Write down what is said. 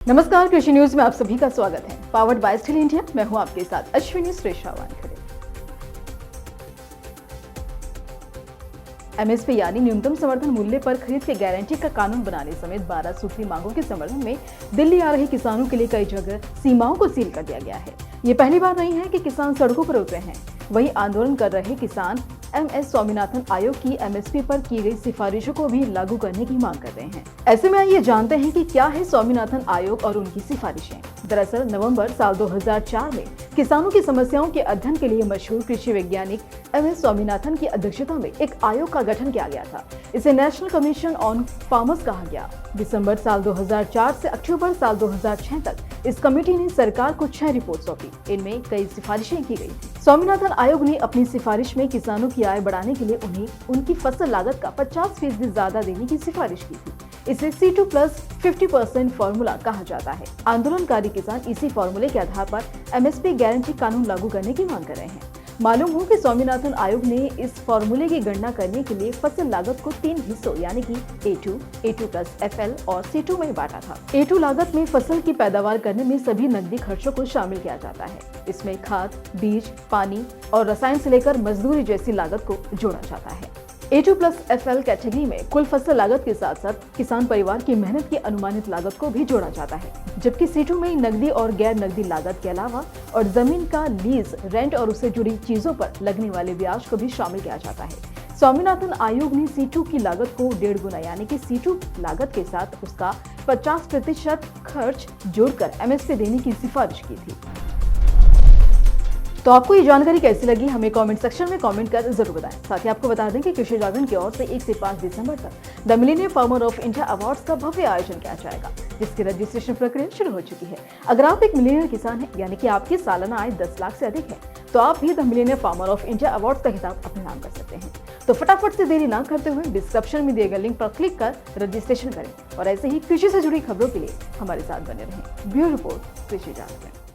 नमस्कार, कृषि न्यूज में आप सभी का स्वागत है। पावर्ड बाय स्टील इंडिया, मैं हूं आपके साथ अश्विनी श्रेष्ठा वानखड़े। एमएसपी यानी न्यूनतम समर्थन मूल्य पर खरीद की गारंटी का कानून बनाने समेत 12 सूत्री मांगों के समर्थन में दिल्ली आ रहे किसानों के लिए कई जगह सीमाओं को सील कर दिया गया है। ये पहली बार नहीं है कि किसान सड़कों पर उतरे हैं। वहीं आंदोलन कर रहे किसान एमएस स्वामीनाथन आयोग की एमएसपी पर की गई सिफारिशों को भी लागू करने की मांग कर रहे हैं। ऐसे में आइए जानते हैं कि क्या है स्वामीनाथन आयोग और उनकी सिफारिशें। दरअसल नवंबर साल 2004 में किसानों की समस्याओं के अध्ययन के लिए मशहूर कृषि वैज्ञानिक एमएस स्वामीनाथन की अध्यक्षता में एक आयोग का गठन किया गया था। इसे नेशनल कमीशन ऑन फार्मर्स कहा गया। दिसंबर साल 2004 से अक्टूबर साल 2006 तक इस कमेटी ने सरकार को 6 रिपोर्ट सौंपी। इनमें कई सिफारिशें की गई थी। स्वामीनाथन आयोग ने अपनी सिफारिश में किसानों की आय बढ़ाने के लिए उन्हें उनकी फसल लागत का 50% ज्यादा देने की सिफारिश की थी। इसे C2 प्लस 50% फॉर्मूला कहा जाता है। आंदोलनकारी किसान इसी फॉर्मूले के आधार पर एमएसपी गारंटी कानून लागू करने की मांग कर रहे हैं। मालूम हो कि स्वामीनाथन आयोग ने इस फॉर्मूले की गणना करने के लिए फसल लागत को 3 हिस्सों यानी कि A2 प्लस FL और C2 में बांटा था। A2 लागत में फसल की पैदावार करने में सभी नकदी खर्चों को शामिल किया जाता है। इसमें खाद, बीज, पानी और रसायन से लेकर मजदूरी जैसी लागत को जोड़ा जाता है। A2 प्लस FL कैटेगरी में कुल फसल लागत के साथ साथ किसान परिवार की मेहनत की अनुमानित लागत को भी जोड़ा जाता है, जबकि C2 में नकदी और गैर नकदी लागत के अलावा और जमीन का लीज, रेंट और उससे जुड़ी चीजों पर लगने वाले ब्याज को भी शामिल किया जाता है। स्वामीनाथन आयोग ने C2 की लागत को 1.5 गुना यानी कि C2 लागत के साथ उसका 50% खर्च जोड़कर MSP देने की सिफारिश की थी। तो आपको ये जानकारी कैसी लगी, हमें कमेंट सेक्शन में कमेंट कर जरूर बताएं। साथ ही आपको बता दें कि कृषि जागरण की ओर से 1 से 5 दिसंबर तक the millennium farmer of India awards का भव्य आयोजन किया जाएगा, जिसकी रजिस्ट्रेशन प्रक्रिया शुरू हो चुकी है। अगर आप एक मिलेनियर किसान हैं, यानी कि आपकी सालाना आय 10 लाख से अधिक है, तो आप भी the millennium farmer of India awards का खिताब अपने नाम कर सकते हैं। तो फटाफट से देरी ना करते हुए डिस्क्रिप्शन में दिए गए लिंक पर क्लिक कर रजिस्ट्रेशन करें और ऐसे ही कृषि से जुड़ी खबरों के लिए हमारे साथ बने रहें। ब्यूरो रिपोर्ट, कृषि जागरण।